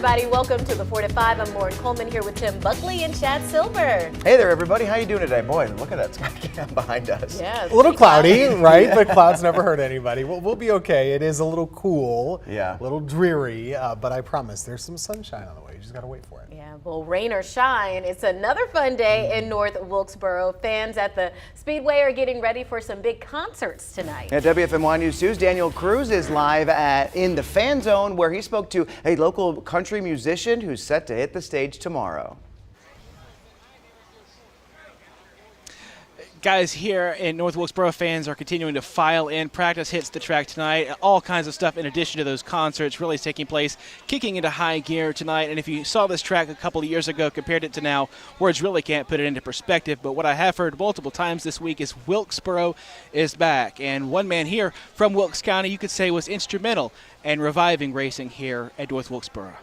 everybody. Welcome to the 4 to 5. I'm Lauren Coleman here with Tim Buckley and Chad Silver. Hey there, everybody. How you doing today? Boy, look at that sky cam behind us. Yeah, a little cloudy, right? But clouds never hurt anybody. We'll be okay. It is a little cool, a little dreary, but I promise there's some sunshine on the way. You just got to wait for it. Yeah, well, rain or shine, it's another fun day in North Wilkesboro. Fans at the Speedway are getting ready for some big concerts tonight. At WFMY News 2's Daniel Cruz is live in the fan zone where he spoke to a local country musician who's set to hit the stage tomorrow. Guys here in North Wilkesboro, fans are continuing to file in. Practice hits the track tonight. All kinds of stuff in addition to those concerts really taking place, kicking into high gear tonight. And if you saw this track a couple of years ago, compared it to now, words really can't put it into perspective. But what I have heard multiple times this week is Wilkesboro is back. And one man here from Wilkes County, you could say, was instrumental in reviving racing here at North Wilkesboro.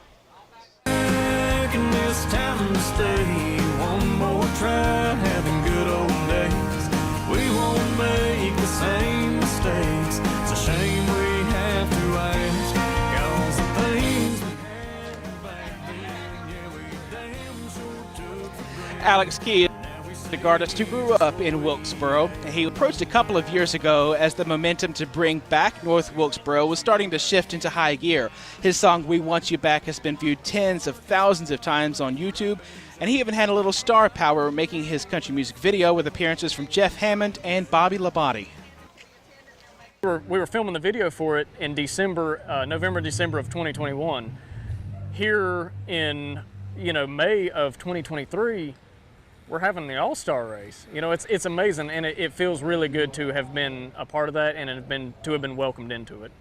This town stay one more try, having good old days. We won't make the same mistakes. It's a shame we have to ask, 'cause the things we had back then, yeah, we damn sure took for granted. Alex Key, the artist who grew up in Wilkesboro. He approached a couple of years ago as the momentum to bring back North Wilkesboro was starting to shift into high gear. His song We Want You Back has been viewed tens of thousands of times on YouTube, and he even had a little star power making his country music video with appearances from Jeff Hammond and Bobby Labonte. We were filming the video for it in November, December of 2021. Here in May of 2023, we're having the All-Star Race. It's amazing, and it feels really good to have been a part of that and to have been welcomed into it.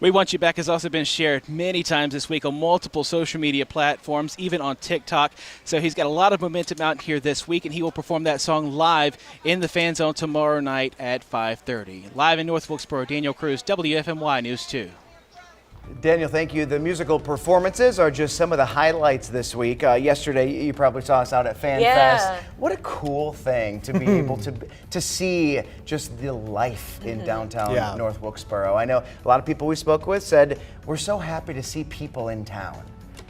We Want You Back has also been shared many times this week on multiple social media platforms, even on TikTok. So he's got a lot of momentum out here this week, and he will perform that song live in the fan zone tomorrow night at 5:30. Live in North Wilkesboro, Daniel Cruz, WFMY News 2. Daniel, thank you. The musical performances are just some of the highlights this week. Yesterday, you probably saw us out at Fan Fest. What a cool thing to be able to see just the life in downtown North Wilkesboro. I know a lot of people we spoke with said, we're so happy to see people in town.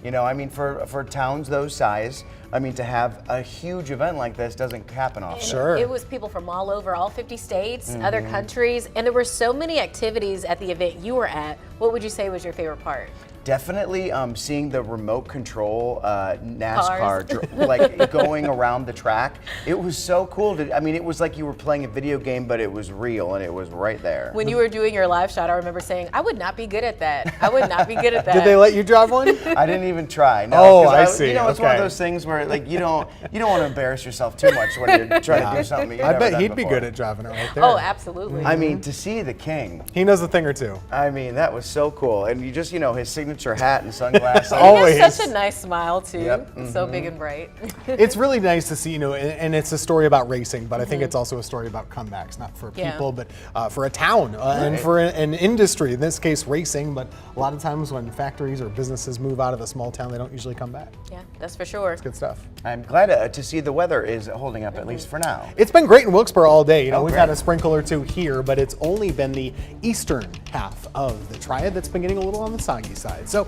I mean, for towns those size, to have a huge event like this doesn't happen often. Sure. It was people from all over, all 50 states, other countries, and there were so many activities at the event you were at. What would you say was your favorite part? Definitely seeing the remote control NASCAR like going around the track. It was so cool. It was like you were playing a video game, but it was real and it was right there. When you were doing your live shot, I remember saying, I would not be good at that. I would not be good at that. Did they let you drive one? I didn't even try. No, oh, I see. It's one of those things where you don't want to embarrass yourself too much when you're trying to do something. I bet he'd be good at driving it right there. Oh, absolutely. To see the king. He knows a thing or two. That was so cool. And you just, his signature hat and sunglasses. Always. He has such a nice smile too. So big and bright. It's really nice to see, and it's a story about racing, but I think it's also a story about comebacks, not for people, but for a town and for an industry. In this case, racing. But a lot of times when factories or businesses move out of a small town, they don't usually come back. Yeah, that's for sure. It's good stuff. I'm glad to see the weather is holding up, at least for now. It's been great in Wilkesboro all day. We've had a sprinkle or two here, but it's only been the eastern half of the triad that's been getting a little on the soggy side. So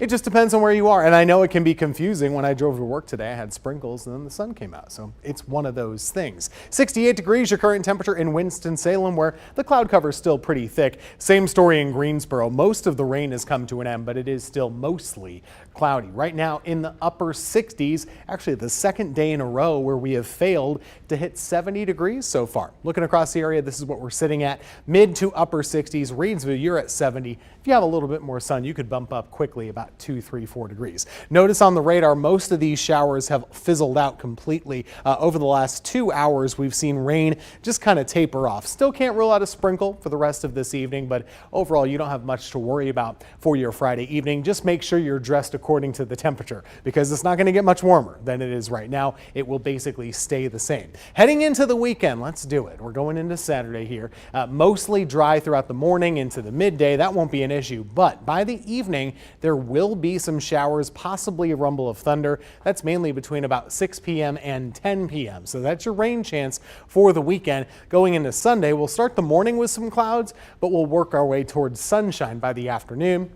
it just depends on where you are. And I know it can be confusing. When I drove to work today, I had sprinkles and then the sun came out. So it's one of those things. 68 degrees, your current temperature in Winston-Salem, where the cloud cover is still pretty thick. Same story in Greensboro. Most of the rain has come to an end, but it is still mostly cloudy. Right now in the upper 60s, actually the second day in a row where we have failed to hit 70 degrees so far. Looking across the area, this is what we're sitting at. Mid to upper 60s. Reedsville, you're at 70. If you have a little bit more sun, you could bump up quickly about 2, 3, 4 degrees. Notice on the radar, most of these showers have fizzled out completely. Over the last 2 hours, we've seen rain just kind of taper off. Still can't rule out a sprinkle for the rest of this evening, but overall, you don't have much to worry about for your Friday evening. Just make sure you're dressed according to the temperature, because it's not going to get much warmer than it is right now. It will basically stay the same. Heading into the weekend, let's do it. We're going into Saturday here. Mostly dry throughout the morning into the midday. That won't be an issue, but by the evening, there will be some showers, possibly a rumble of thunder. That's mainly between about 6 p.m. and 10 p.m. So that's your rain chance for the weekend. Going into Sunday, we'll start the morning with some clouds, but we'll work our way towards sunshine by the afternoon.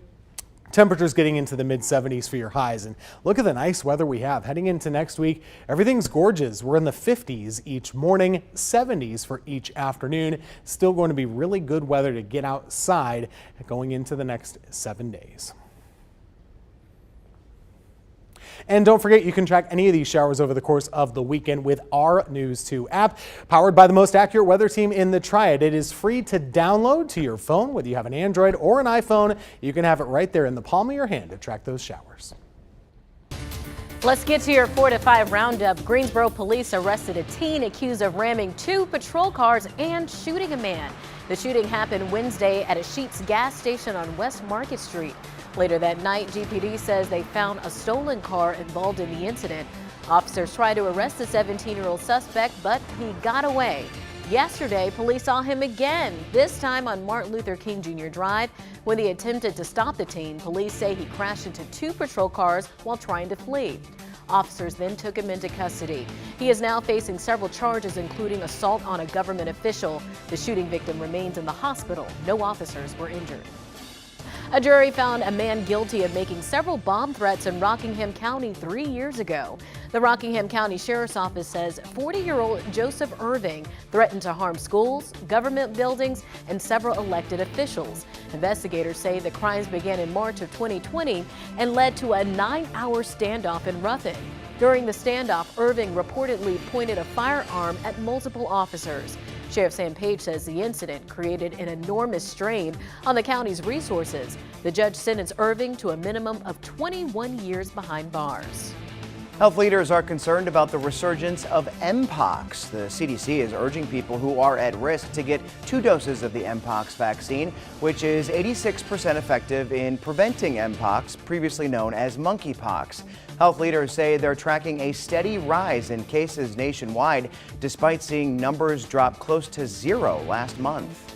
Temperatures getting into the mid-70s for your highs. And look at the nice weather we have heading into next week. Everything's gorgeous. We're in the 50s each morning, 70s for each afternoon. Still going to be really good weather to get outside going into the next 7 days. And don't forget, you can track any of these showers over the course of the weekend with our News 2 app, powered by the most accurate weather team in the Triad. It is free to download to your phone, whether you have an Android or an iPhone. You can have it right there in the palm of your hand to track those showers. Let's get to your 4 to 5 roundup. Greensboro police arrested a teen accused of ramming 2 patrol cars and shooting a man. The shooting happened Wednesday at a Sheetz gas station on West Market Street. Later that night, GPD says they found a stolen car involved in the incident. Officers tried to arrest the 17-year-old suspect, but he got away. Yesterday, police saw him again, this time on Martin Luther King Jr. Drive. When they attempted to stop the teen, police say he crashed into 2 patrol cars while trying to flee. Officers then took him into custody. He is now facing several charges, including assault on a government official. The shooting victim remains in the hospital. No officers were injured. A jury found a man guilty of making several bomb threats in Rockingham County 3 years ago. The Rockingham County Sheriff's Office says 40-year-old Joseph Irving threatened to harm schools, government buildings, and several elected officials. Investigators say the crimes began in March of 2020 and led to a 9-hour standoff in Ruffin. During the standoff, Irving reportedly pointed a firearm at multiple officers. Sheriff Sam Page says the incident created an enormous strain on the county's resources. The judge sentenced Irving to a minimum of 21 years behind bars. Health leaders are concerned about the resurgence of Mpox. The CDC is urging people who are at risk to get 2 doses of the Mpox vaccine, which is 86% effective in preventing Mpox, previously known as monkeypox. Health leaders say they're tracking a steady rise in cases nationwide, despite seeing numbers drop close to 0 last month.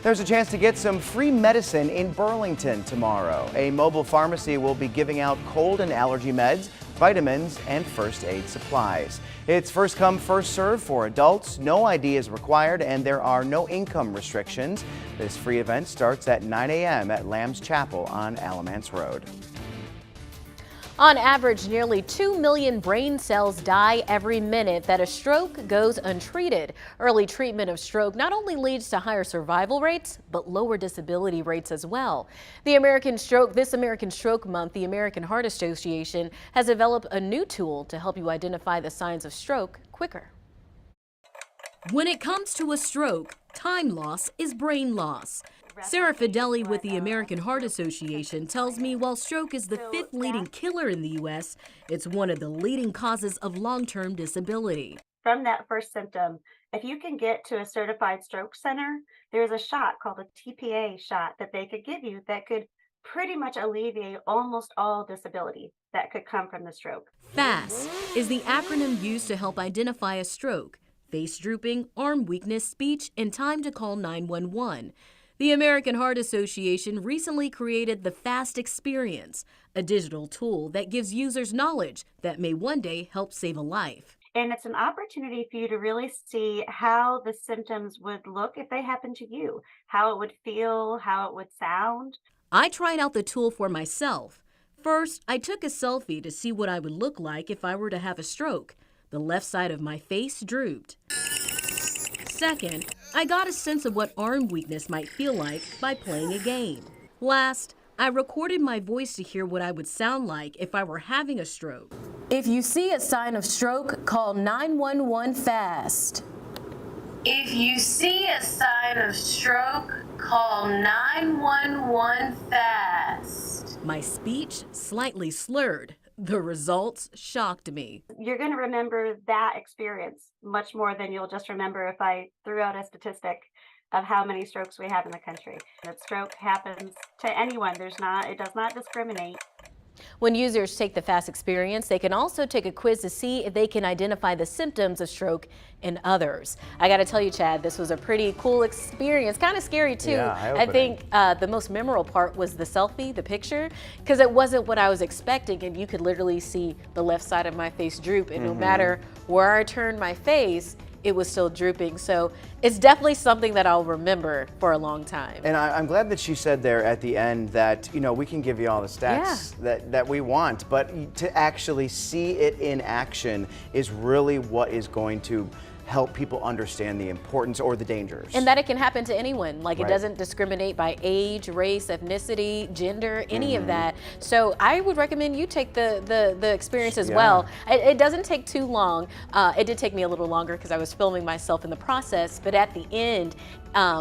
There's a chance to get some free medicine in Burlington tomorrow. A mobile pharmacy will be giving out cold and allergy meds, vitamins, and first aid supplies. It's first come, first served for adults. No ID is required, and there are no income restrictions. This free event starts at 9 a.m. at Lamb's Chapel on Alamance Road. On average, nearly 2 million brain cells die every minute that a stroke goes untreated. Early treatment of stroke not only leads to higher survival rates, but lower disability rates as well. This American Stroke Month, the American Heart Association has developed a new tool to help you identify the signs of stroke quicker. When it comes to a stroke, time loss is brain loss. Sarah Fideli with the American Heart Association tells me while stroke is the 5th leading killer in the U.S., it's one of the leading causes of long-term disability. From that first symptom, if you can get to a certified stroke center, there's a shot called a TPA shot that they could give you that could pretty much alleviate almost all disability that could come from the stroke. FAST is the acronym used to help identify a stroke: face drooping, arm weakness, speech, and time to call 911. The American Heart Association recently created the FAST Experience, a digital tool that gives users knowledge that may one day help save a life. And it's an opportunity for you to really see how the symptoms would look if they happened to you, how it would feel, how it would sound. I tried out the tool for myself. First, I took a selfie to see what I would look like if I were to have a stroke. The left side of my face drooped. Second, I got a sense of what arm weakness might feel like by playing a game. Last, I recorded my voice to hear what I would sound like if I were having a stroke. If you see a sign of stroke, call 911 FAST. If you see a sign of stroke, call 911 FAST. My speech slightly slurred. The results shocked me. You're going to remember that experience much more than you'll just remember if I threw out a statistic of how many strokes we have in the country. That stroke happens to anyone. It does not discriminate. When users take the FAST Experience, they can also take a quiz to see if they can identify the symptoms of stroke in others. I got to tell you, Chad, this was a pretty cool experience. Kind of scary, too. Yeah, I think the most memorable part was the selfie, the picture, because it wasn't what I was expecting, and you could literally see the left side of my face droop, and no matter where I turned my face, it was still drooping. So it's definitely something that I'll remember for a long time. And I'm glad that she said there at the end that, you know, we can give you all the stats that we want, but to actually see it in action is really what is going to help people understand the importance or the dangers. And that it can happen to anyone. Like Right. It doesn't discriminate by age, race, ethnicity, gender, any of that. So I would recommend you take the experience as well. It doesn't take too long. It did take me a little longer because I was filming myself in the process, but at the end,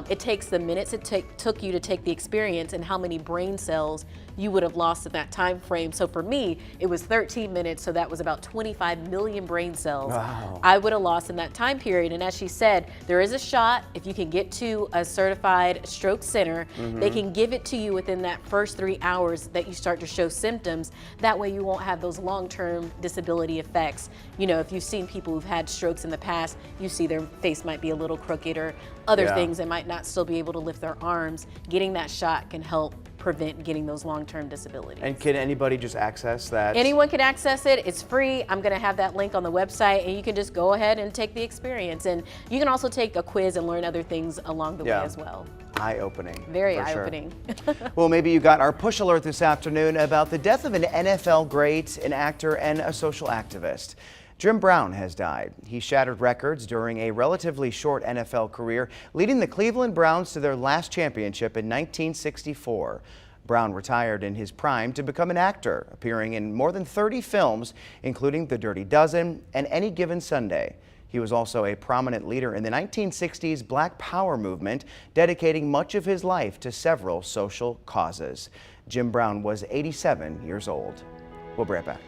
it takes the minutes it took you to take the experience and how many brain cells you would have lost in that time frame. So for me, it was 13 minutes, so that was about 25 million brain cells I would have lost in that time period. And as she said, there is a shot. If you can get to a certified stroke center, they can give it to you within that first 3 hours that you start to show symptoms. That way you won't have those long-term disability effects. You know, if you've seen people who've had strokes in the past, you see their face might be a little crooked or other things. They might not still be able to lift their arms. Getting that shot can help prevent getting those long-term disabilities. And can anybody just access that? Anyone can access it. It's free. I'm going to have that link on the website, and you can just go ahead and take the experience. And you can also take a quiz and learn other things along the way as well. Eye-opening. Very for sure. eye-opening. Well, maybe you got our push alert this afternoon about the death of an NFL great, an actor, and a social activist. Jim Brown has died. He shattered records during a relatively short NFL career, leading the Cleveland Browns to their last championship in 1964. Brown retired in his prime to become an actor, appearing in more than 30 films, including The Dirty Dozen and Any Given Sunday. He was also a prominent leader in the 1960s Black Power movement, dedicating much of his life to several social causes. Jim Brown was 87 years old. We'll be right back.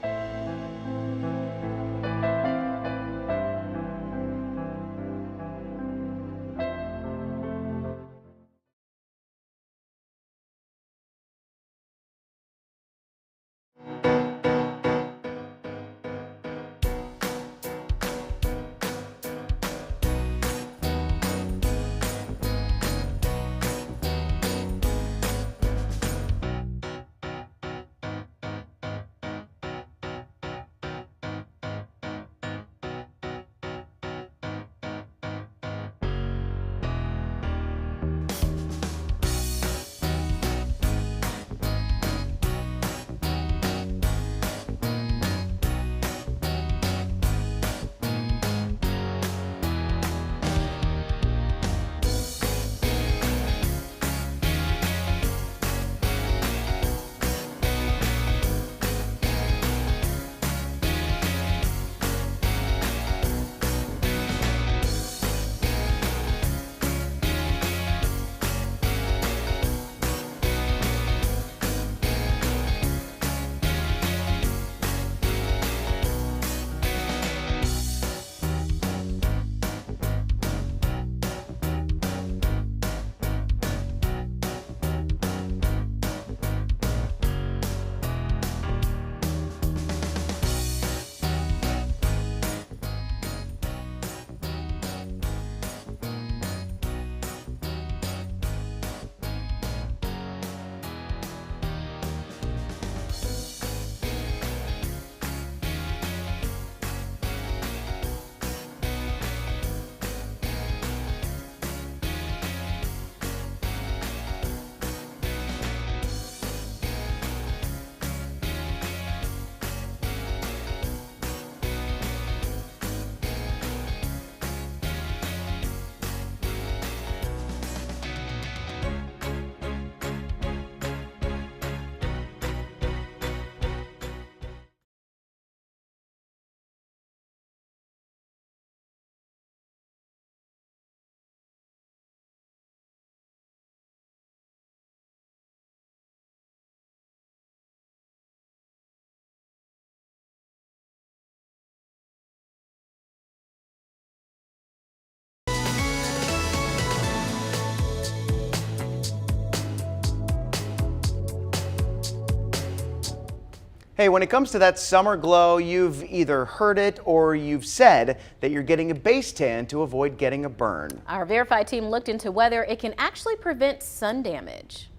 Hey, when it comes to that summer glow, you've either heard it or you've said that you're getting a base tan to avoid getting a burn. Our Verified team looked into whether it can actually prevent sun damage.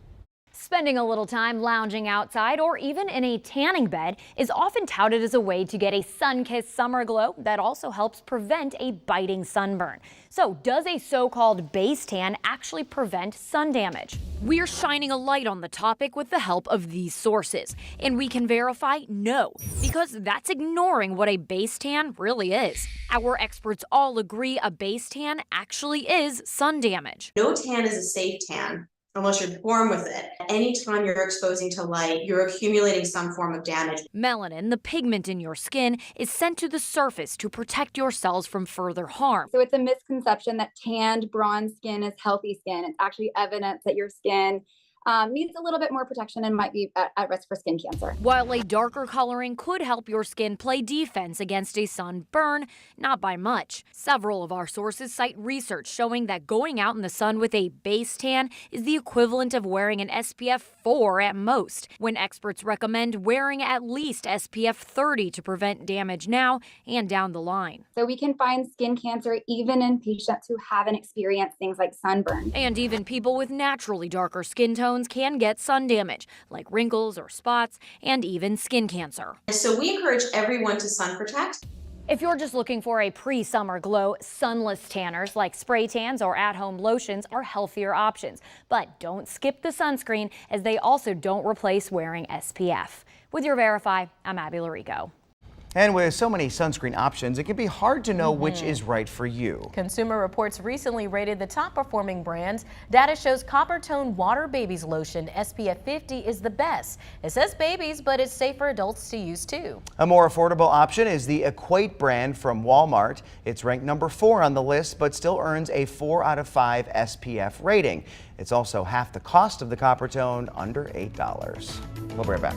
Spending a little time lounging outside or even in a tanning bed is often touted as a way to get a sun-kissed summer glow that also helps prevent a biting sunburn. So does a so-called base tan actually prevent sun damage? We're shining a light on the topic with the help of these sources, and we can verify no, because that's ignoring what a base tan really is. Our experts all agree a base tan actually is sun damage. No tan is a safe tan unless you're born with it. Anytime you're exposing to light, you're accumulating some form of damage. Melanin, the pigment in your skin, is sent to the surface to protect your cells from further harm. So it's a misconception that tanned, bronze skin is healthy skin. It's actually evidence that your skin needs a little bit more protection and might be at risk for skin cancer. While a darker coloring could help your skin play defense against a sunburn, not by much. Several of our sources cite research showing that going out in the sun with a base tan is the equivalent of wearing an SPF 4 at most, when experts recommend wearing at least SPF 30 to prevent damage now and down the line. So we can find skin cancer even in patients who haven't experienced things like sunburn. And even people with naturally darker skin tones can get sun damage, like wrinkles or spots, and even skin cancer. So we encourage everyone to sun protect. If you're just looking for a pre-summer glow, sunless tanners like spray tans or at-home lotions are healthier options. But don't skip the sunscreen, as they also don't replace wearing SPF. With your Verify, I'm Abby Larico. And with so many sunscreen options, it can be hard to know which is right for you. Consumer Reports recently rated the top performing brands. Data shows Copper Tone Water Babies Lotion SPF 50 is the best. It says babies, but it's safe for adults to use too. A more affordable option is the Equate brand from Walmart. It's ranked number 4 on the list, but still earns a 4 out of 5 SPF rating. It's also half the cost of the Copper Tone, under $8. We'll be right back.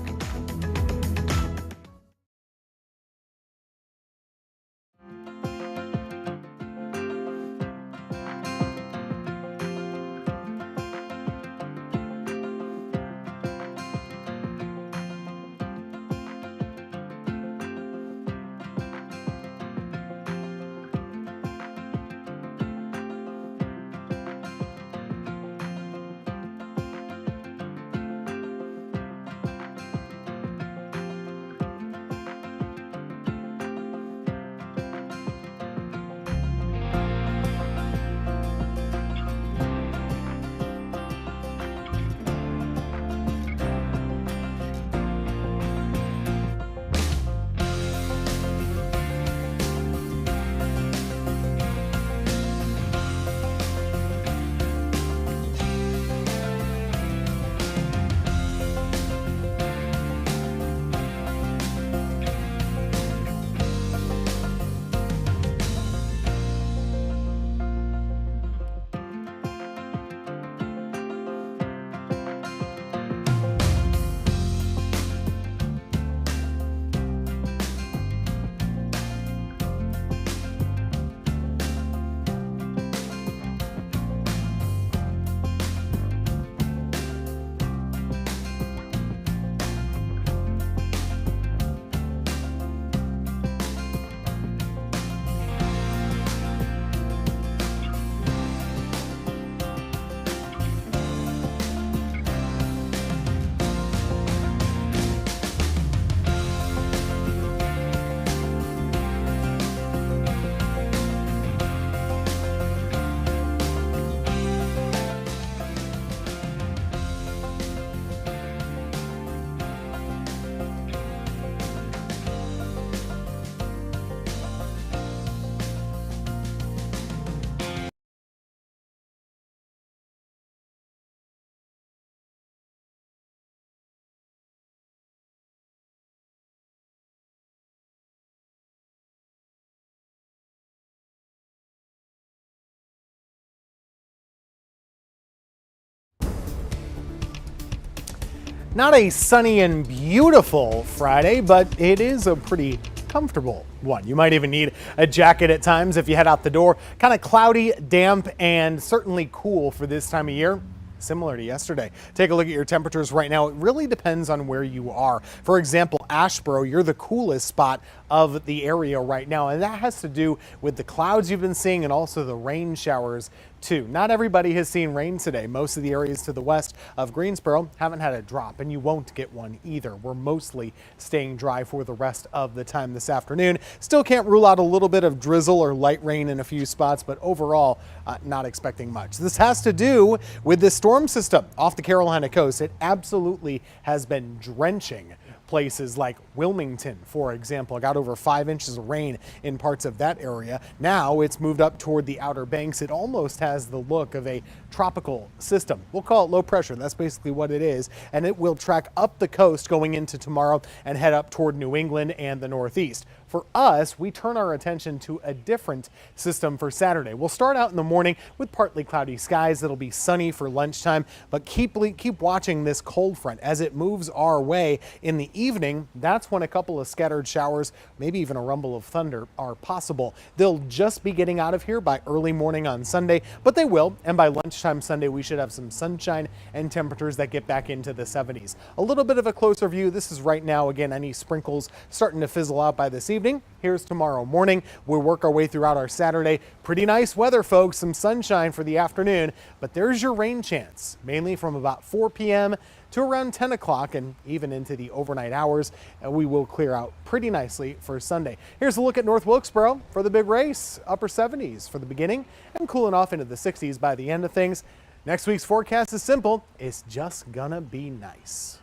Not a sunny and beautiful Friday, but it is a pretty comfortable one. You might even need a jacket at times if you head out the door. Kind of cloudy, damp, and certainly cool for this time of year. Similar to yesterday. Take a look at your temperatures right now. It really depends on where you are. For example, Asheboro, you're the coolest spot of the area right now, and that has to do with the clouds you've been seeing and also the rain showers too. Not everybody has seen rain today. Most of the areas to the west of Greensboro haven't had a drop, and you won't get one either. We're mostly staying dry for the rest of the time this afternoon. Still can't rule out a little bit of drizzle or light rain in a few spots, but overall, not expecting much. This has to do with the storm system off the Carolina coast. It absolutely has been drenching places like Wilmington, for example. Got over 5 inches of rain in parts of that area. Now it's moved up toward the Outer Banks. It almost has the look of a tropical system. We'll call it low pressure. That's basically what it is. And it will track up the coast going into tomorrow and head up toward New England and the Northeast. For us, we turn our attention to a different system for Saturday. We'll start out in the morning with partly cloudy skies. It'll be sunny for lunchtime, but keep watching this cold front as it moves our way. In the evening, that's when a couple of scattered showers, maybe even a rumble of thunder, are possible. They'll just be getting out of here by early morning on Sunday, but they will, and by lunchtime Sunday, we should have some sunshine and temperatures that get back into the 70s. A little bit of a closer view. This is right now, again, any sprinkles starting to fizzle out by this evening. Here's tomorrow morning. We'll work our way throughout our Saturday. Pretty nice weather, folks. Some sunshine for the afternoon, but there's your rain chance, mainly from about 4 p.m. to around 10 o'clock and even into the overnight hours. And we will clear out pretty nicely for Sunday. Here's a look at North Wilkesboro for the big race. Upper 70s for the beginning and cooling off into the 60s by the end of things. Next week's forecast is simple. It's just gonna be nice.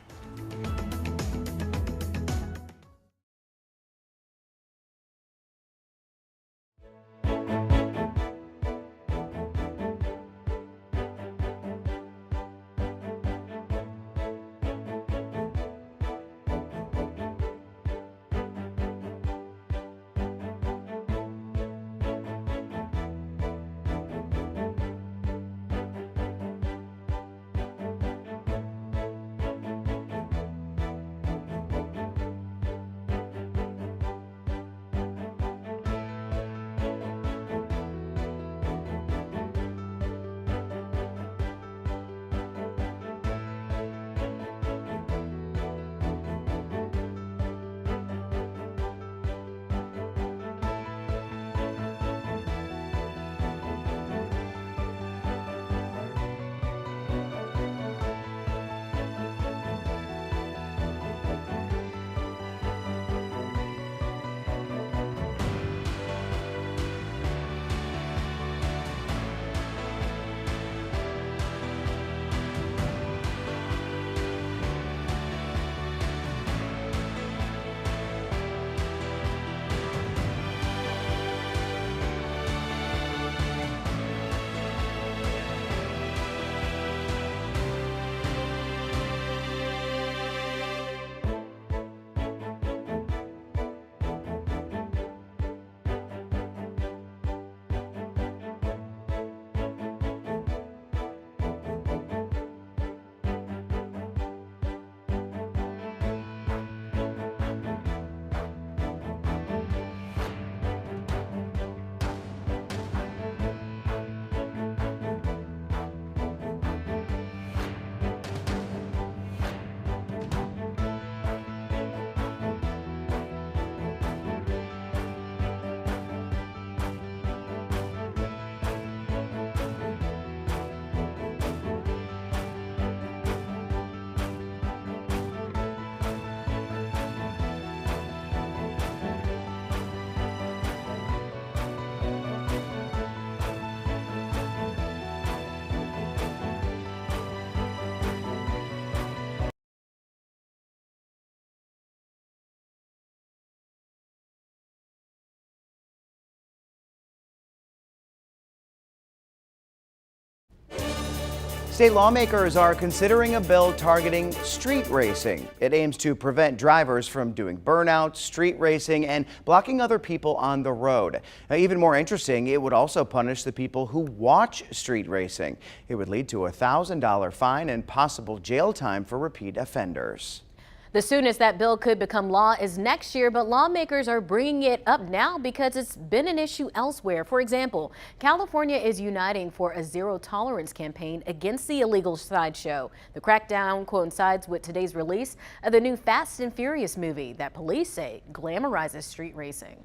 State lawmakers are considering a bill targeting street racing. It aims to prevent drivers from doing burnouts, street racing, and blocking other people on the road. Now, even more interesting, it would also punish the people who watch street racing. It would lead to a $1,000 fine and possible jail time for repeat offenders. The soonest that bill could become law is next year, but lawmakers are bringing it up now because it's been an issue elsewhere. For example, California is uniting for a zero tolerance campaign against the illegal sideshow. The crackdown coincides with today's release of the new Fast and Furious movie that police say glamorizes street racing.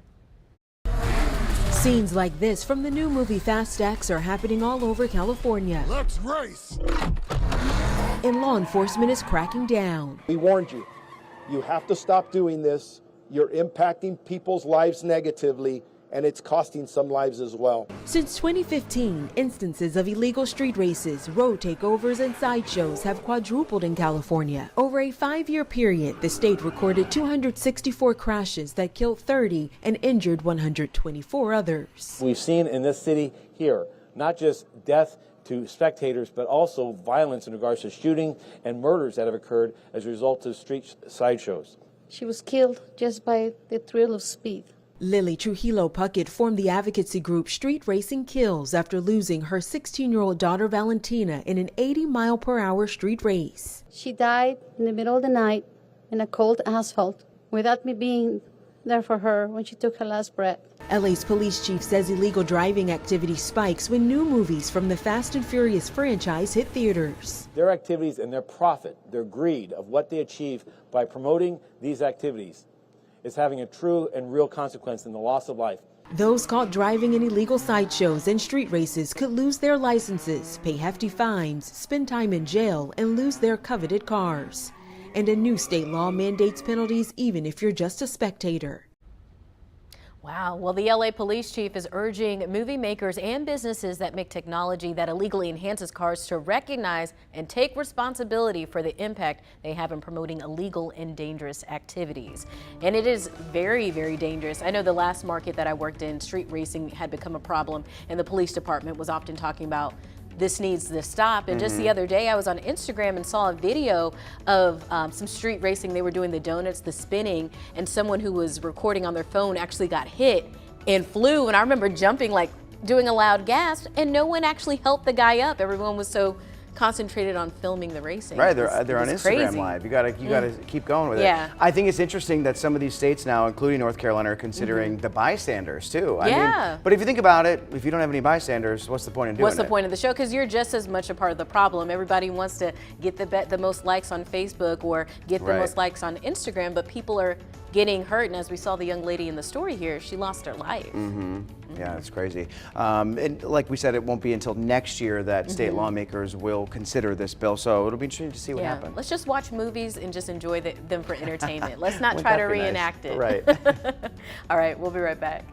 Scenes like this from the new movie Fast X are happening all over California. Let's race! And law enforcement is cracking down. We warned you. You have to stop doing this. You're impacting people's lives negatively, and it's costing some lives as well. Since 2015, instances of illegal street races, road takeovers, and sideshows have quadrupled in California. Over a 5-year period, the state recorded 264 crashes that killed 30 and injured 124 others. We've seen in this city here, not just death to spectators, but also violence in regards to shooting and murders that have occurred as a result of street sideshows. She was killed just by the thrill of speed. Lily Trujillo Puckett formed the advocacy group Street Racing Kills after losing her 16-year-old daughter Valentina in an 80-mile-per-hour street race. She died in the middle of the night in a cold asphalt without me being there for her when she took her last breath. LA's police chief says illegal driving activity spikes when new movies from the Fast and Furious franchise hit theaters. Their activities and their profit, their greed of what they achieve by promoting these activities is having a true and real consequence in the loss of life. Those caught driving in illegal sideshows and street races could lose their licenses, pay hefty fines, spend time in jail, and lose their coveted cars. And a new state law mandates penalties even if you're just a spectator. Wow. Well, the LA police chief is urging movie makers and businesses that make technology that illegally enhances cars to recognize and take responsibility for the impact they have in promoting illegal and dangerous activities. And it is very, very dangerous. I know the last market that I worked in, street racing had become a problem, and the police department was often talking about this needs to stop. And just the other day, I was on Instagram and saw a video of some street racing. They were doing the donuts, the spinning, and someone who was recording on their phone actually got hit and flew. And I remember jumping, like doing a loud gasp, and no one actually helped the guy up. Everyone was so concentrated on filming the racing. Right, they're on Instagram crazy. Live. You gotta keep going with Yeah. it. I think it's interesting that some of these states now, including North Carolina, are considering the bystanders too. I mean, but if you think about it, if you don't have any bystanders, what's the point in doing it? What's the point of the show? Because you're just as much a part of the problem. Everybody wants to get the most likes on Facebook or get the most likes on Instagram, but people are getting hurt. And as we saw the young lady in the story here, she lost her life. Yeah, it's crazy. And like we said, it won't be until next year that state lawmakers will consider this bill. So it'll be interesting to see what happens. Let's just watch movies and just enjoy them for entertainment. Let's not Wouldn't try that to be nice? reenact it. Right. All right, we'll be right back.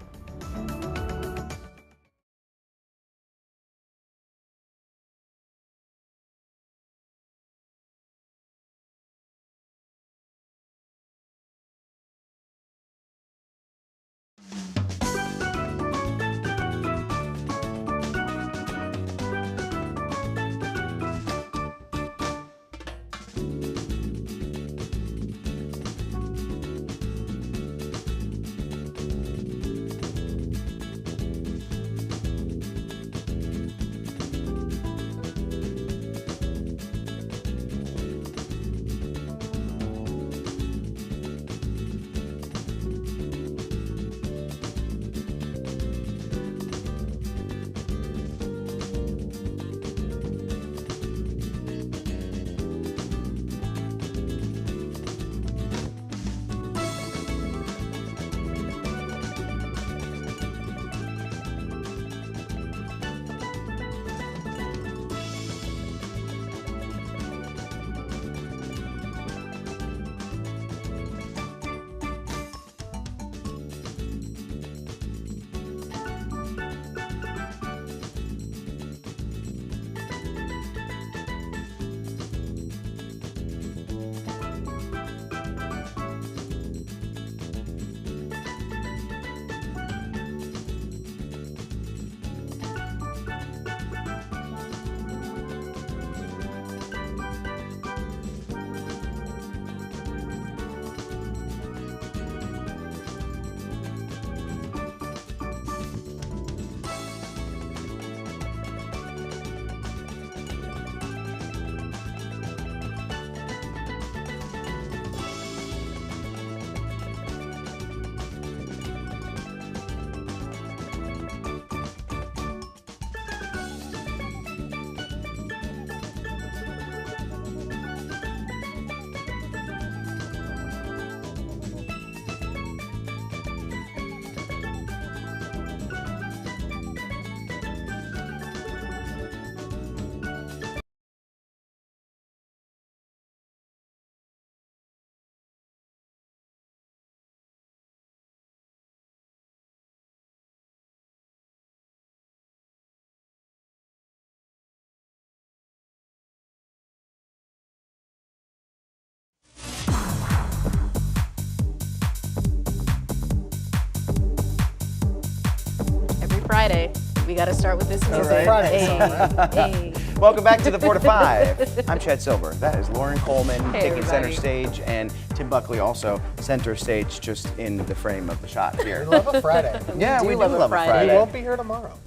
Friday. We got to start with this music. Right. Friday song, right? Hey. Welcome back to the 4 to 5. I'm Chad Silver. That is Lauren Coleman taking center everybody. stage, and Tim Buckley also center stage, just in the frame of the shot here. We love a Friday. Yeah, we do love a We Friday. won't be here tomorrow.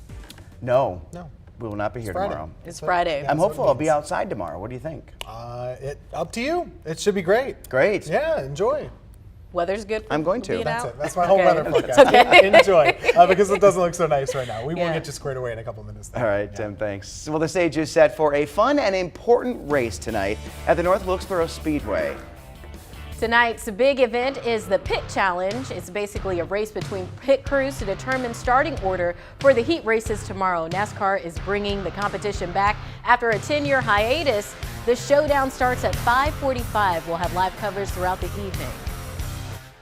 No. No. We will not be here Friday. tomorrow. It's Friday. I'm hopeful I'll be outside tomorrow. What do you think? Up to you. It should be great. Great. Yeah, enjoy. Weather's good. I'm going to. Being That's out? it. That's my whole Okay. weather forecast. Okay. Enjoy, because it doesn't look so nice right now. We will Yeah. get you squared away in a couple minutes. Though. All right, Tim, thanks. Well, the stage is set for a fun and important race tonight at the North Wilkesboro Speedway. Tonight's big event is the Pit Challenge. It's basically a race between pit crews to determine starting order for the heat races tomorrow. NASCAR is bringing the competition back after a 10-year hiatus. The showdown starts at 5:45. We'll have live coverage throughout the evening.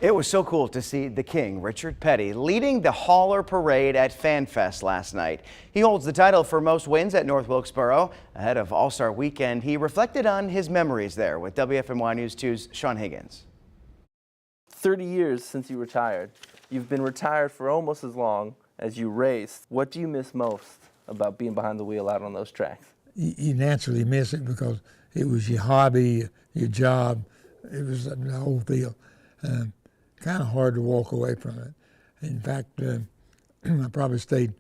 It was so cool to see the King, Richard Petty, leading the hauler parade at FanFest last night. He holds the title for most wins at North Wilkesboro. Ahead of All-Star Weekend, he reflected on his memories there with WFMY News 2's Sean Higgins. 30 years since you retired. You've been retired for almost as long as you raced. What do you miss most about being behind the wheel out on those tracks? You naturally miss it because it was your hobby, your job. It was the whole deal. Kind of hard to walk away from it. In fact, I probably stayed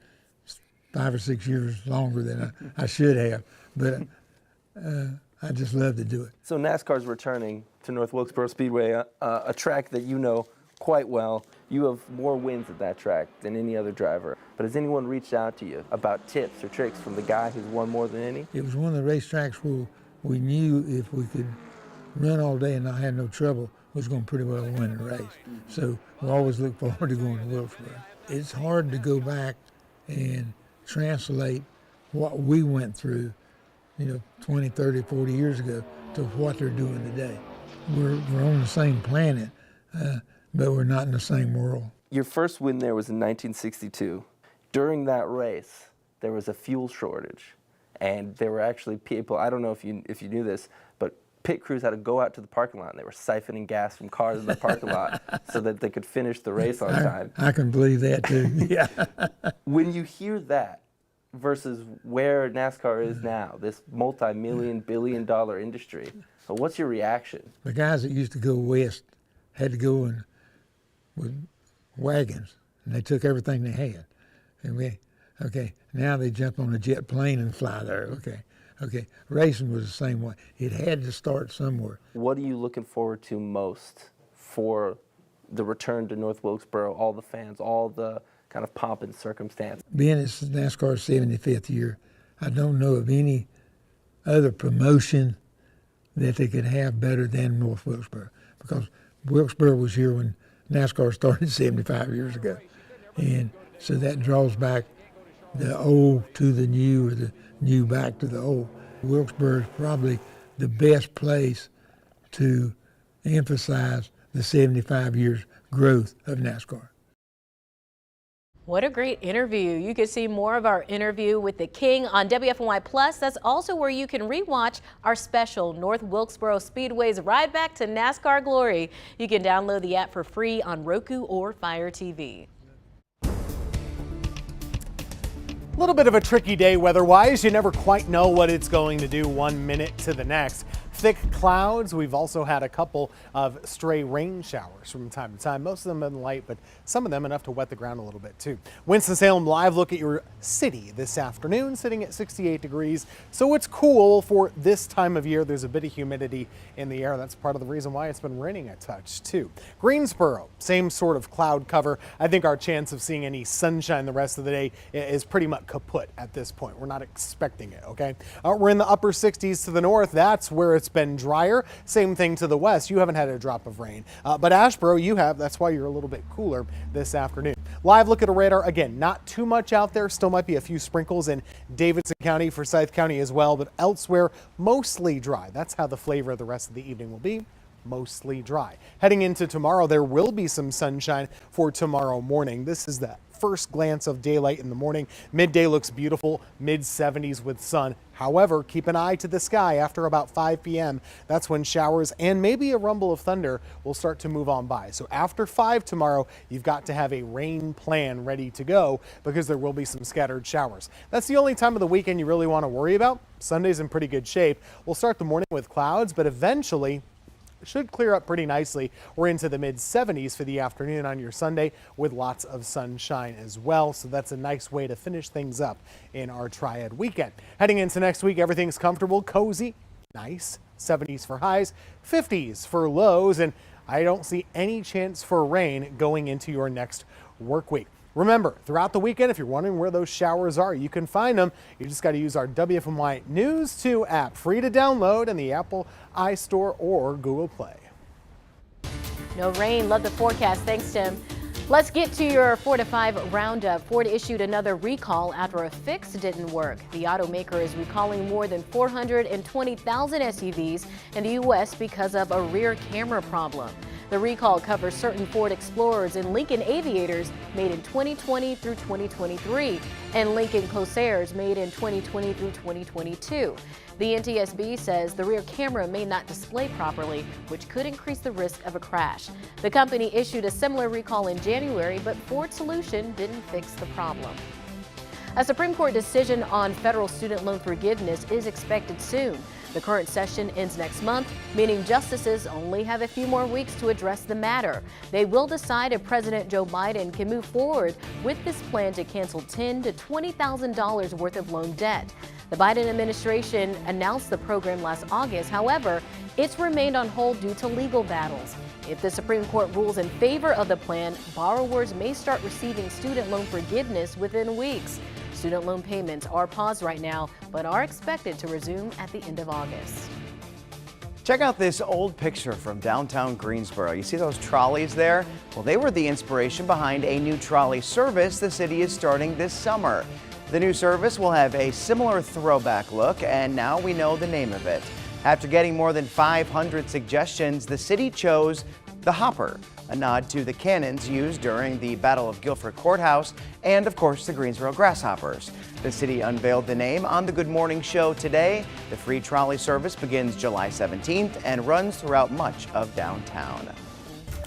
5 or 6 years longer than I should have, but I just love to do it. So NASCAR's returning to North Wilkesboro Speedway, a track that you know quite well. You have more wins at that track than any other driver. But has anyone reached out to you about tips or tricks from the guy who's won more than any? It was one of the racetracks where we knew if we could run all day and not have no trouble, was going to pretty well win the race. So we always look forward to going to Wilkesboro. It's hard to go back and translate what we went through, 20, 30, 40 years ago to what they're doing today. We're on the same planet, but we're not in the same world. Your first win there was in 1962. During that race, there was a fuel shortage. And there were actually people, I don't know if you knew this, but pit crews had to go out to the parking lot and they were siphoning gas from cars in the parking lot so that they could finish the race on time. I can believe that too, yeah. When you hear that versus where NASCAR is now, this multi-million, billion-dollar industry, what's your reaction? The guys that used to go west had to go with wagons, and they took everything they had. And now they jump on a jet plane and fly there, Okay, racing was the same way. It had to start somewhere. What are you looking forward to most for the return to North Wilkesboro, all the fans, all the kind of pomp and circumstance? Being it's NASCAR's 75th year, I don't know of any other promotion that they could have better than North Wilkesboro, because Wilkesboro was here when NASCAR started 75 years ago. And so that draws back the old to the new, or the new back to the old. Wilkesboro is probably the best place to emphasize the 75 years growth of NASCAR. What a great interview. You can see more of our interview with the King on WFMY Plus. That's also where you can rewatch our special North Wilkesboro Speedway's Ride Back to NASCAR Glory. You can download the app for free on Roku or Fire TV. A little bit of a tricky day weather-wise. You never quite know what it's going to do 1 minute to the next. Thick clouds. We've also had a couple of stray rain showers from time to time. Most of them been light, but some of them enough to wet the ground a little bit too. Winston-Salem live look at your city this afternoon, sitting at 68 degrees. So it's cool for this time of year. There's a bit of humidity in the air. That's part of the reason why it's been raining a touch too. Greensboro, same sort of cloud cover. I think our chance of seeing any sunshine the rest of the day is pretty much kaput at this point. We're not expecting it, okay? We're in the upper 60s to the north. That's where it's been drier. Same thing to the west. You haven't had a drop of rain. But Asheboro, you have. That's why you're a little bit cooler this afternoon. Live look at a radar. Again, not too much out there. Still might be a few sprinkles in Davidson County, Forsyth County as well, but elsewhere, mostly dry. That's how the flavor of the rest of the evening will be. Mostly dry. Heading into tomorrow, there will be some sunshine for tomorrow morning. This is the first glance of daylight in the morning. Midday looks beautiful, mid 70s with sun. However, keep an eye to the sky after about 5 p.m. That's when showers and maybe a rumble of thunder will start to move on by. So after 5 tomorrow, you've got to have a rain plan ready to go because there will be some scattered showers. That's the only time of the weekend you really want to worry about. Sunday's in pretty good shape. We'll start the morning with clouds, but eventually it should clear up pretty nicely. We're into the mid-70s for the afternoon on your Sunday with lots of sunshine as well. So that's a nice way to finish things up in our Triad weekend. Heading into next week, everything's comfortable, cozy, nice. 70s for highs, 50s for lows, and I don't see any chance for rain going into your next work week. Remember, throughout the weekend, if you're wondering where those showers are, you can find them. You just got to use our WFMY News 2 app, free to download in the Apple iStore or Google Play. No rain. Love the forecast. Thanks, Tim. Let's get to your 4 to 5 roundup. Ford issued another recall after a fix didn't work. The automaker is recalling more than 420,000 SUVs in the U.S. because of a rear camera problem. The recall covers certain Ford Explorers and Lincoln Aviators made in 2020 through 2023 and Lincoln Corsairs made in 2020 through 2022. The NTSB says the rear camera may not display properly, which could increase the risk of a crash. The company issued a similar recall in January, but Ford's solution didn't fix the problem. A Supreme Court decision on federal student loan forgiveness is expected soon. The current session ends next month, meaning justices only have a few more weeks to address the matter. They will decide if President Joe Biden can move forward with this plan to cancel $10,000 to $20,000 worth of loan debt. The Biden administration announced the program last August. However, it's remained on hold due to legal battles. If the Supreme Court rules in favor of the plan, borrowers may start receiving student loan forgiveness within weeks. Student loan payments are paused right now, but are expected to resume at the end of August. Check out this old picture from downtown Greensboro. You see those trolleys there? Well, they were the inspiration behind a new trolley service the city is starting this summer. The new service will have a similar throwback look, and now we know the name of it. After getting more than 500 suggestions, the city chose the Hopper, a nod to the cannons used during the Battle of Guilford Courthouse and, of course, the Greensboro Grasshoppers. The city unveiled the name on the Good Morning Show today. The free trolley service begins July 17th and runs throughout much of downtown.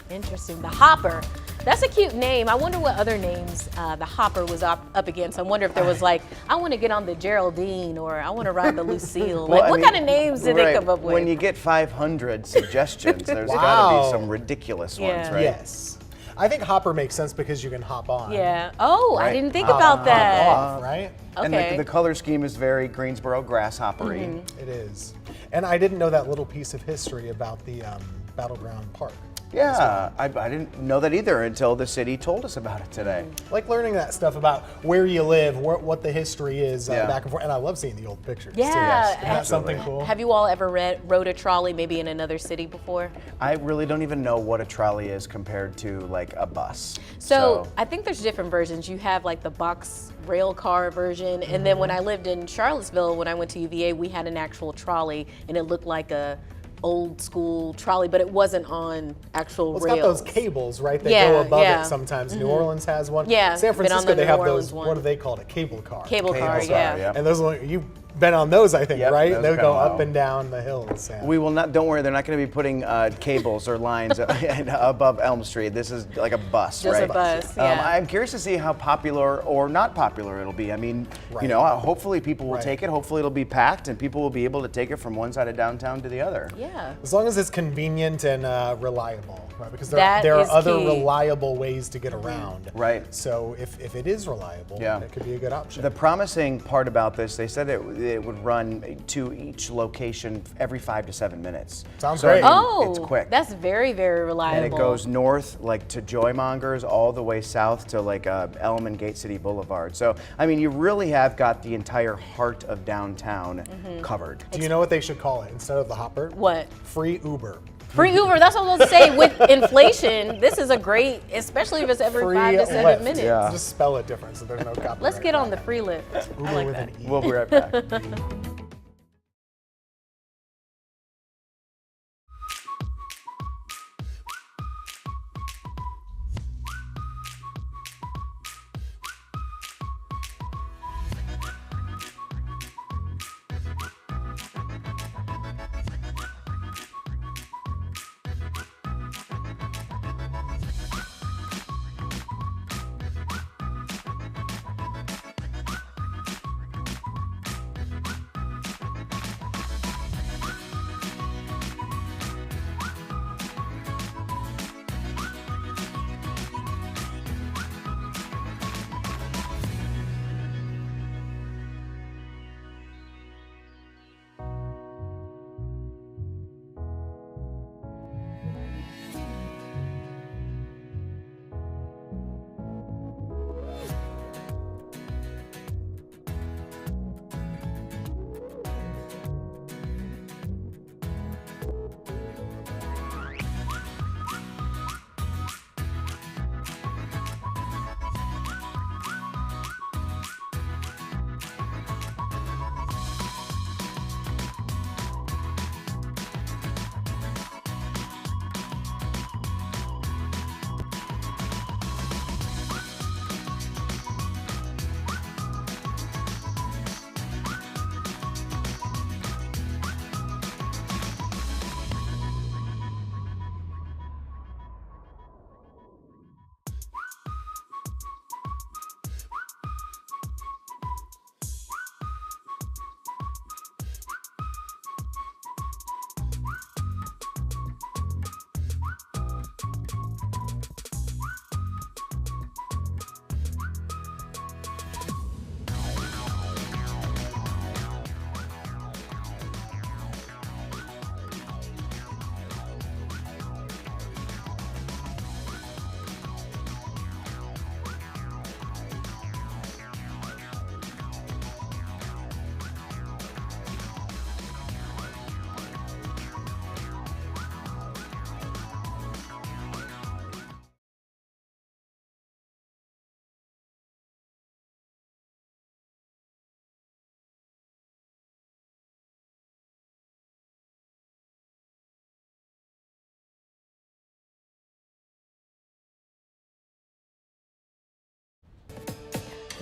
Interesting. The Hopper. That's a cute name. I wonder what other names the Hopper was up against. I wonder if there was like, I want to get on the Geraldine, or I want to ride the Lucille. Well, like, what kind of names did they come up with? When you get 500 suggestions, there's got to be some ridiculous ones, right? Yes. I think Hopper makes sense because you can hop on. Yeah. Oh, Right. I didn't think about that. Hop off, right? And Okay. the color scheme is very Greensboro Grasshopper-y. It is. And I didn't know that little piece of history about the Battleground Park. Yeah, I didn't know that either until the city told us about it today. Like learning that stuff about where you live, what the history is back and forth. And I love seeing the old pictures. Yeah. too. Yes, Isn't that something cool? Have you all ever rode a trolley maybe in another city before? I really don't even know what a trolley is compared to like a bus. So I think there's different versions. You have like the box rail car version, and then when I lived in Charlottesville, when I went to UVA, we had an actual trolley, and it looked like a old school trolley, but it wasn't on actual It's rails. got those cables, right, that Yeah, go above yeah. it sometimes. New Orleans has one. Yeah, San been on Francisco, the they New have Orleans those, one. what do they call it? A cable car. Cable car, yeah. And those, you've been on those, I think, Yep, right? those They are go kinda up low. and down the hills. Yeah. We will not, don't worry, they're not going to be putting cables or lines above Elm Street. This is like a bus, Just right? a bus, yeah. I'm curious to see how popular or not popular it'll be. I mean, you know, hopefully people will take it. Hopefully it'll be packed and people will be able to take it from one side of downtown to the other. Yeah. As long as it's convenient and reliable, right? Because That there are is other key. reliable ways to get around. Right. So if it is reliable, it could be a good option. The promising part about this, they said it would run to each location every 5 to 7 minutes. Sounds so, great. I mean, Oh, it's quick. that's very, very reliable. And it goes north, like to Joymongers, all the way south to like Elm and Gate City Boulevard. So, I mean, you really have got the entire heart of downtown covered. Do you know what they should call it instead of the Hopper? What? Free Uber. Free Uber, that's what I was going to say. With inflation, this is a great, especially if it's every Free 5 to 7 Lyft. minutes. Yeah. Just spell it different so there's no copyright. Let's get on the free Lyft. Uber I like with that. an E. We'll be right back.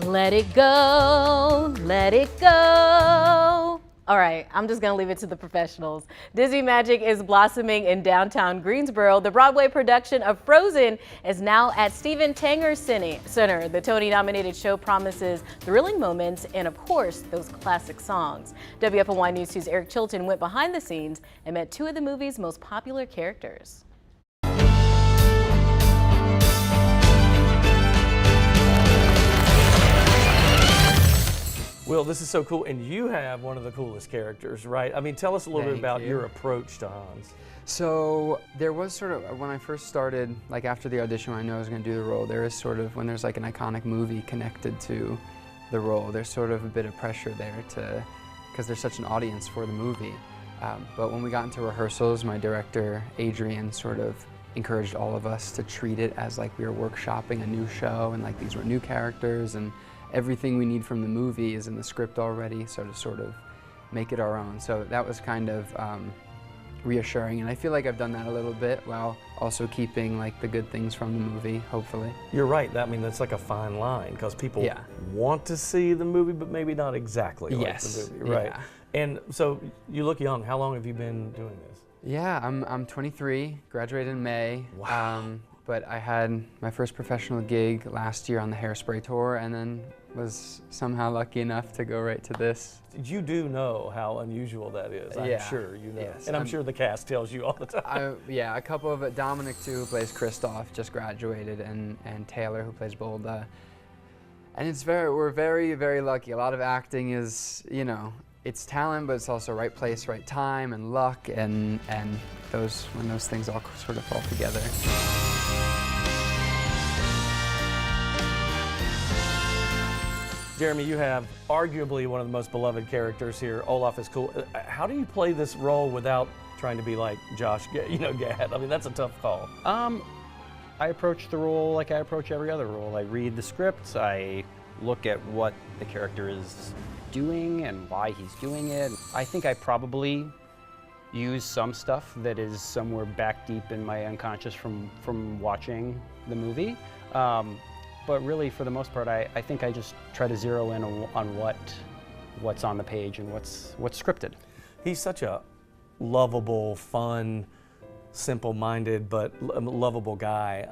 Let it go, let it go. All right, I'm just gonna leave it to the professionals. Disney Magic is blossoming in downtown Greensboro. The Broadway production of Frozen is now at Stephen Tanger Center. The Tony-nominated show promises thrilling moments and, of course, those classic songs. WFMY News 2's Eric Chilton went behind the scenes and met two of the movie's most popular characters. Will, this is so cool, and you have one of the coolest characters, right? I mean, tell us a little bit about your approach to Hans. So there was sort of, when I first started, like after the audition when I knew I was going to do the role, there is sort of, when there's like an iconic movie connected to the role, there's sort of a bit of pressure there to, because there's such an audience for the movie. But when we got into rehearsals, my director, Adrian, sort of encouraged all of us to treat it as like we were workshopping a new show, and like these were new characters, and everything we need from the movie is in the script already, so to sort of make it our own. So that was kind of reassuring, and I feel like I've done that a little bit while also keeping like the good things from the movie, hopefully. You're right. I mean, that's like a fine line, because people want to see the movie, but maybe not exactly like the movie, right? Yeah. And so you look young. How long have you been doing this? Yeah, I'm 23, graduated in May. Wow. But I had my first professional gig last year on the Hairspray tour, and then was somehow lucky enough to go right to this. You do know how unusual that is, I'm sure you know. Yes. And I'm sure the cast tells you all the time. Yeah, a couple of it. Dominic, too, who plays Kristoff, just graduated, and Taylor, who plays Bolda. And we're very, very lucky. A lot of acting is, you know, it's talent, but it's also right place, right time, and luck, and when those things all sort of fall together. Jeremy, you have arguably one of the most beloved characters here. Olaf is cool. How do you play this role without trying to be like Josh, Gad? I mean, that's a tough call. I approach the role like I approach every other role. I read the scripts, I look at what the character is doing and why he's doing it. I think I probably use some stuff that is somewhere back deep in my unconscious from watching the movie. But really, for the most part, I think I just try to zero in on what's on the page and what's scripted. He's such a lovable, fun, simple-minded, but lovable guy.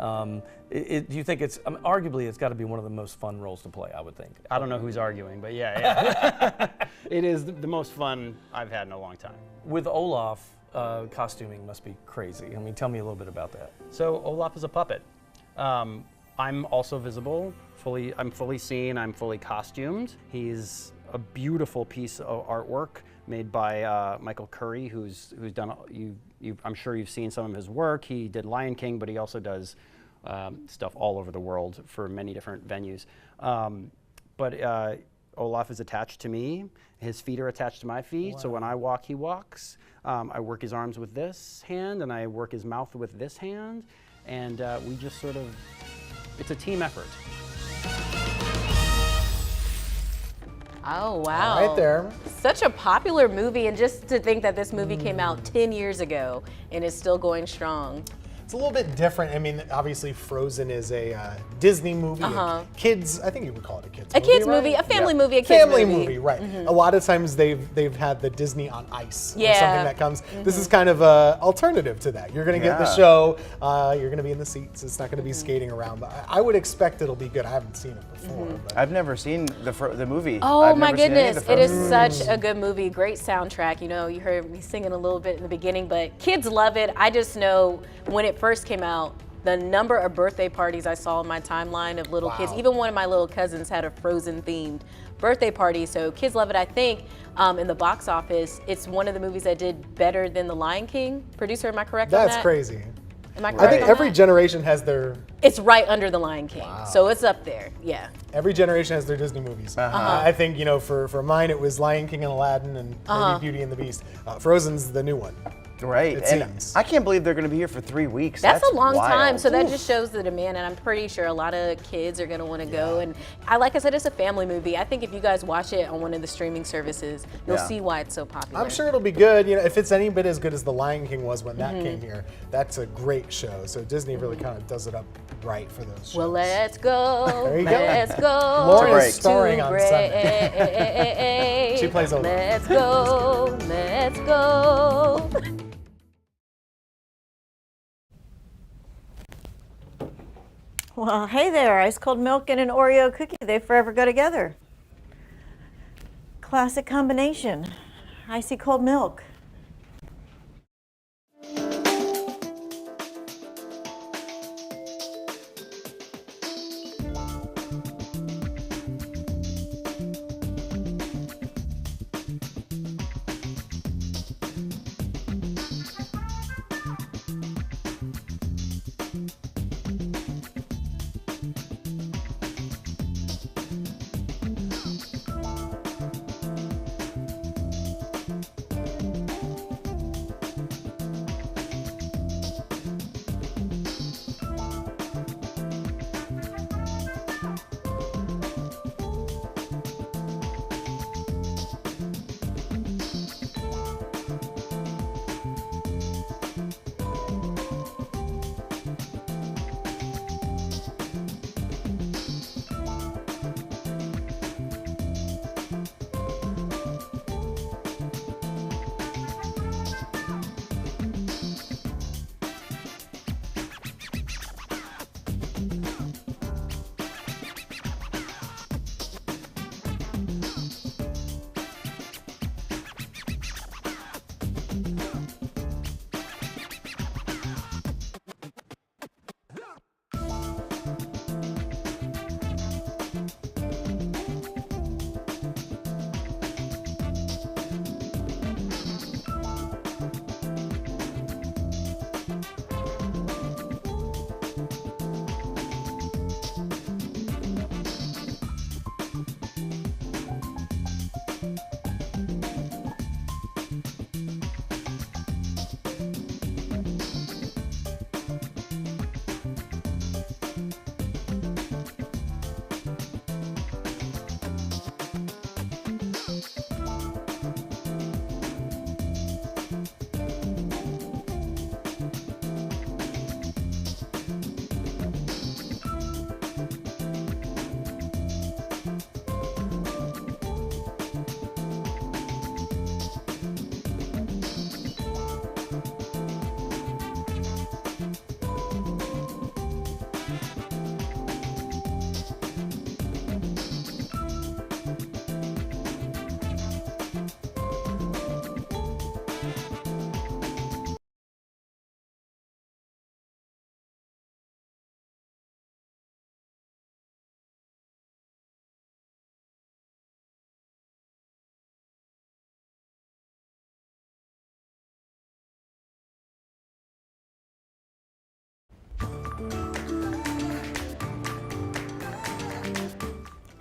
Do you think arguably it's got to be one of the most fun roles to play, I would think. I don't know who's arguing, but yeah. It is the most fun I've had in a long time. With Olaf, costuming must be crazy. I mean, tell me a little bit about that. So Olaf is a puppet. I'm also visible, I'm fully seen, I'm fully costumed. He's a beautiful piece of artwork made by Michael Curry, who's done, I'm sure you've seen some of his work. He did Lion King, but he also does stuff all over the world for many different venues. But Olaf is attached to me. His feet are attached to my feet, wow. So when I walk, he walks. I work his arms with this hand, and I work his mouth with this hand, and we just sort of, it's a team effort. Oh, wow. Right there. Such a popular movie, and just to think that this movie came out 10 years ago and is still going strong. It's a little bit different. I mean, obviously Frozen is a Disney movie. Kids, I think you would call it a kids movie. A kids right? movie, a family movie, a kids movie. Family movie, right. A lot of times they've had the Disney on Ice or something that comes. This is kind of a alternative to that. You're gonna get the show, you're gonna be in the seats, it's not gonna be skating around. But I would expect it'll be good. I haven't seen it before. But. I've never seen the movie. Oh my goodness, it is such a good movie, great soundtrack. You know, you heard me singing a little bit in the beginning, but kids love it. I just know when it first came out, the number of birthday parties I saw in my timeline of little kids, even one of my little cousins had a Frozen themed birthday party, so kids love it. I think in the box office, it's one of the movies that did better than The Lion King. Producer, am I correct on that? That's crazy. Am I correct I think on every that? generation has their... It's right under The Lion King, so it's up there, yeah. Every generation has their Disney movies. I think, you know, for mine it was Lion King and Aladdin and maybe Beauty and the Beast. Frozen's the new one. Right. It And seems. I can't believe they're going to be here for 3 weeks. That's a long wild. time, so that just shows the demand, and I'm pretty sure a lot of kids are going to want to go. And like I said, it's a family movie. I think if you guys watch it on one of the streaming services, you'll see why it's so popular. I'm sure it'll be good. You know, if it's any bit as good as The Lion King was when that came here, that's a great show. So Disney really kind of does it up right for those shows. Well, let's go. There you go. Let's go. Lauren is starring on to Sunday. She plays Oda. Let's go. Let's go. Well, hey there, ice cold milk and an Oreo cookie, they forever go together. Classic combination, icy cold milk.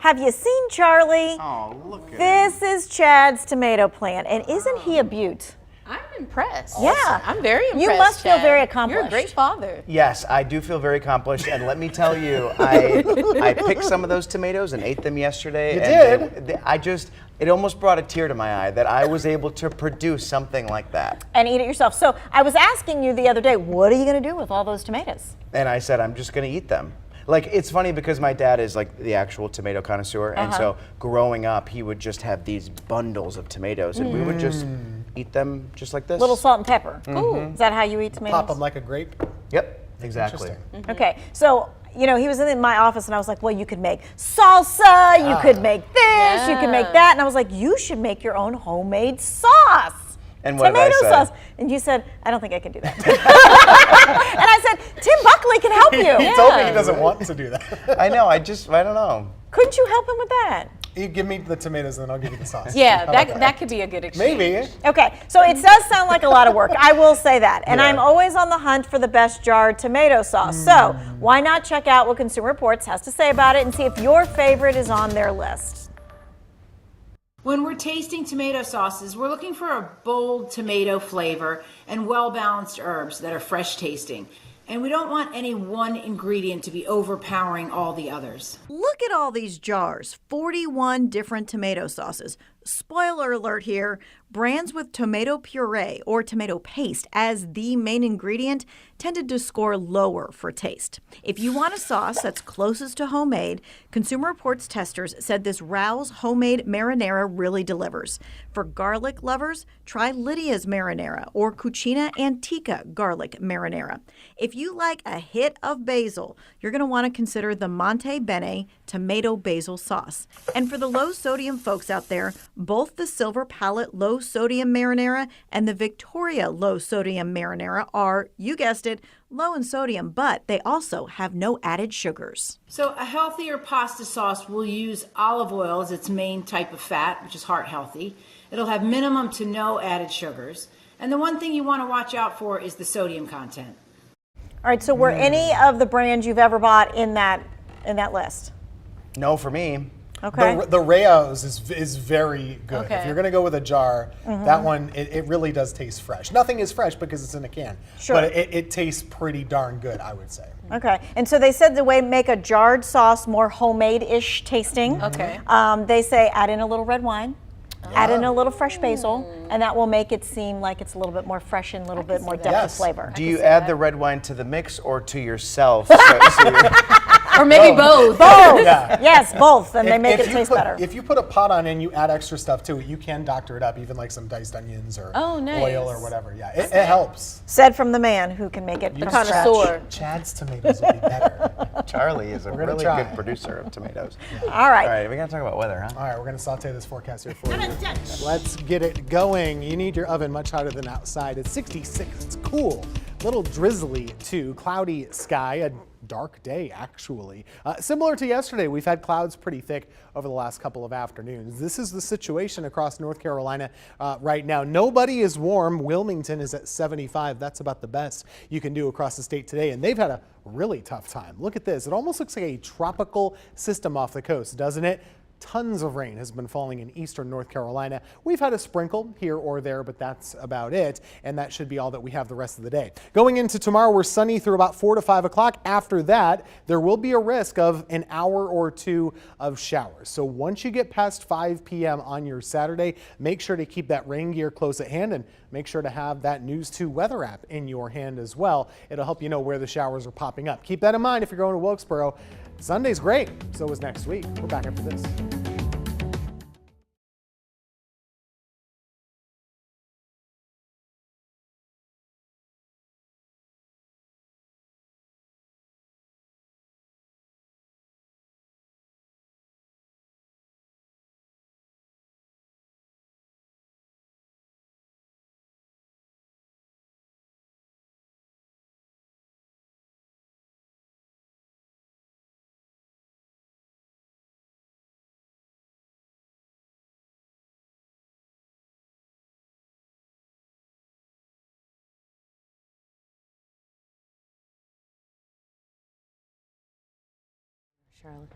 Have you seen Charlie? Oh, look at him. This is Chad's tomato plant, and isn't he a beaut? I'm impressed. Yeah. I'm very impressed. You must feel Chad. very accomplished. You're a great father. Yes, I do feel very accomplished, and let me tell you, I picked some of those tomatoes and ate them yesterday. You and it almost brought a tear to my eye that I was able to produce something like that. And eat it yourself. So I was asking you the other day, what are you going to do with all those tomatoes? And I said, I'm just going to eat them. Like, it's funny because my dad is like the actual tomato connoisseur, and so growing up, he would just have these bundles of tomatoes, and we would just eat them just like this. Little salt and pepper. Mhm. Is that how you eat tomatoes? Pop them like a grape. Yep, exactly. Okay, so you know, he was in my office and I was like, well, you could make salsa, you could make this, you could make that. And I was like, you should make your own homemade sauce. And what did I Tomato say? sauce. And you said, I don't think I can do that. And I said, Tim Buckley can help you. He told me he doesn't want to do that. I know, I don't know. Couldn't you help him with that? You give me the tomatoes and then I'll give you the sauce. Yeah, How about that could be a good exchange. Maybe. Okay, so it does sound like a lot of work. I will say that. And I'm always on the hunt for the best jarred tomato sauce. So why not check out what Consumer Reports has to say about it and see if your favorite is on their list. When we're tasting tomato sauces, we're looking for a bold tomato flavor and well-balanced herbs that are fresh tasting. And we don't want any one ingredient to be overpowering all the others. Look at all these jars, 41 different tomato sauces. Spoiler alert here, brands with tomato puree or tomato paste as the main ingredient tended to score lower for taste. If you want a sauce that's closest to homemade, Consumer Reports testers said this Rao's homemade marinara really delivers. For garlic lovers, try Lydia's marinara or Cucina Antica garlic marinara. If you like a hit of basil, you're going to want to consider the Monte Bene tomato basil sauce. And for the low sodium folks out there, both the Silver Palette low sodium marinara and the Victoria low sodium marinara are, you guessed it, low in sodium, but they also have no added sugars. So a healthier pasta sauce will use olive oil as its main type of fat, which is heart healthy. It'll have minimum to no added sugars. And the one thing you want to watch out for is the sodium content. All right, so were any of the brands you've ever bought in that list? No, for me. Okay. The Rao's is very good. Okay. If you're going to go with a jar, that one, it really does taste fresh. Nothing is fresh because it's in a can, Sure. but it tastes pretty darn good, I would say. Okay, and so they said the way make a jarred sauce more homemade-ish tasting. Okay. They say add in a little red wine, add in a little fresh basil, and that will make it seem like it's a little bit more fresh and a little bit more depth of flavor. Do you add the red wine to the mix or to yourself? Or maybe both. Both. Yeah. Yes, both, and they make If it you taste put- better. If you put a pot on and you add extra stuff to it, you can doctor it up, even like some diced onions or Oh, nice. oil or whatever. Yeah, it helps. Said from the man who can make it Use from scratch. Chad's tomatoes will be better. Charlie is a We're gonna really try. good producer of tomatoes. All right. All right, we got to talk about weather, huh? All right, we're going to saute this forecast here for you. Let's get it going. You need your oven much hotter than outside. It's 66. It's cool. Little drizzly too. Cloudy sky. A dark day, actually. Similar to yesterday, we've had clouds pretty thick over the last couple of afternoons. This is the situation across North Carolina right now. Nobody is warm. Wilmington is at 75. That's about the best you can do across the state today, and they've had a really tough time. Look at this. It almost looks like a tropical system off the coast, doesn't it? Tons of rain has been falling in eastern North Carolina. We've had a sprinkle here or there, but that's about it. And that should be all that we have the rest of the day. Going into tomorrow, we're sunny through about 4 to 5 o'clock. After that, there will be a risk of an hour or two of showers. So once you get past 5 p.m. on your Saturday, make sure to keep that rain gear close at hand and make sure to have that News 2 weather app in your hand as well. It'll help you know where the showers are popping up. Keep that in mind if you're going to Wilkesboro. Sunday's great. So is next week. We're back after this. Charlotte,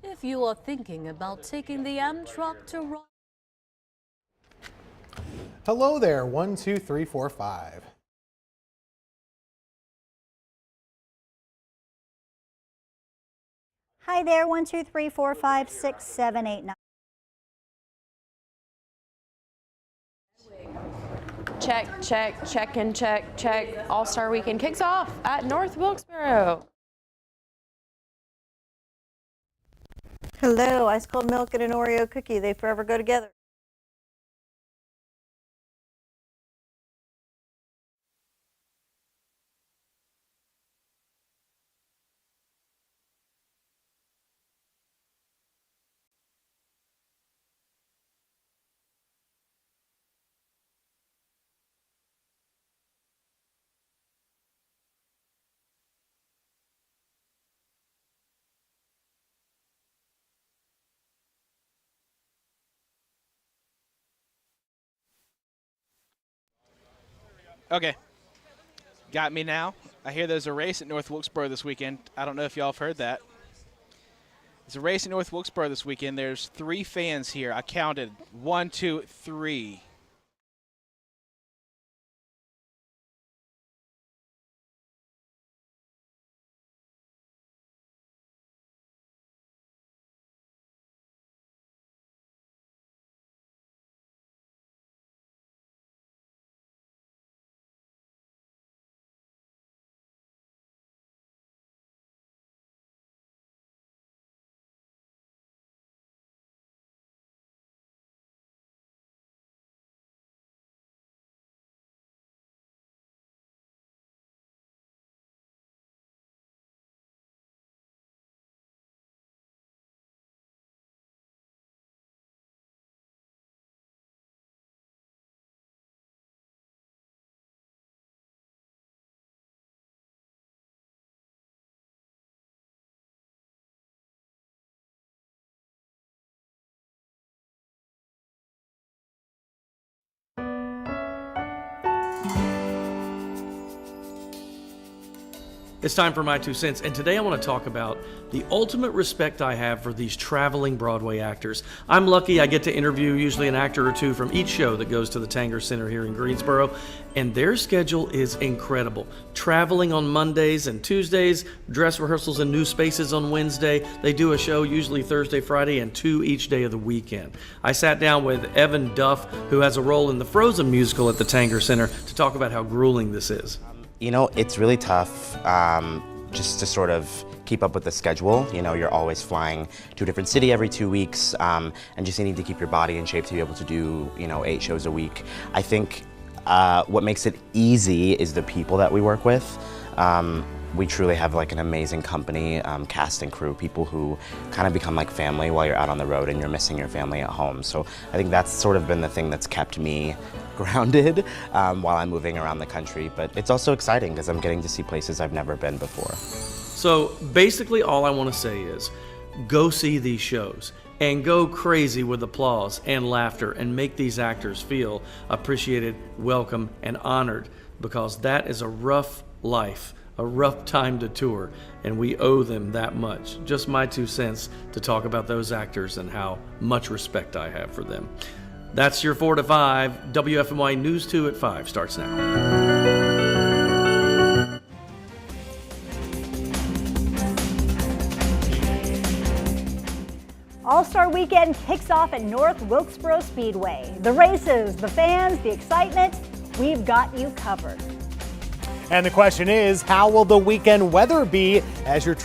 if you are thinking about taking the Amtrak to Raleigh. Hello there, 1, 2, 3, 4, 5. Hi there, 1, 2, 3, 4, 5, 6, 7, 8, 9. Check, check, check and check, check. All-Star Weekend kicks off at North Wilkesboro. Hello, ice cold milk and an Oreo cookie. They forever go together. Okay. Got me now. I hear there's a race at North Wilkesboro this weekend. I don't know if y'all have heard that. There's a race in North Wilkesboro this weekend. There's 3 fans here. I counted 1, 2, 3. It's time for my 2 cents, and today I want to talk about the ultimate respect I have for these traveling Broadway actors. I'm lucky I get to interview usually an actor or 2 from each show that goes to the Tanger Center here in Greensboro, and their schedule is incredible. Traveling on Mondays and Tuesdays, dress rehearsals in new spaces on Wednesday. They do a show usually Thursday, Friday, and 2 each day of the weekend. I sat down with Evan Duff, who has a role in the Frozen musical at the Tanger Center, to talk about how grueling this is. You know, it's really tough just to sort of keep up with the schedule. You know, you're always flying to a different city every 2 weeks, and just needing to keep your body in shape to be able to do, 8 shows a week. I think what makes it easy is the people that we work with. We truly have like an amazing company, cast and crew, people who kind of become like family while you're out on the road and you're missing your family at home. So I think that's sort of been the thing that's kept me grounded while I'm moving around the country. But it's also exciting because I'm getting to see places I've never been before. So basically all I want to say is go see these shows and go crazy with applause and laughter and make these actors feel appreciated, welcome, and honored, because that is a rough life, a rough time to tour, and we owe them that much. Just my 2 cents to talk about those actors and how much respect I have for them. That's your 4 to 5. WFMY News 2 at 5 starts now. All-Star Weekend kicks off at North Wilkesboro Speedway. The races, the fans, the excitement, we've got you covered. And the question is, how will the weekend weather be as you're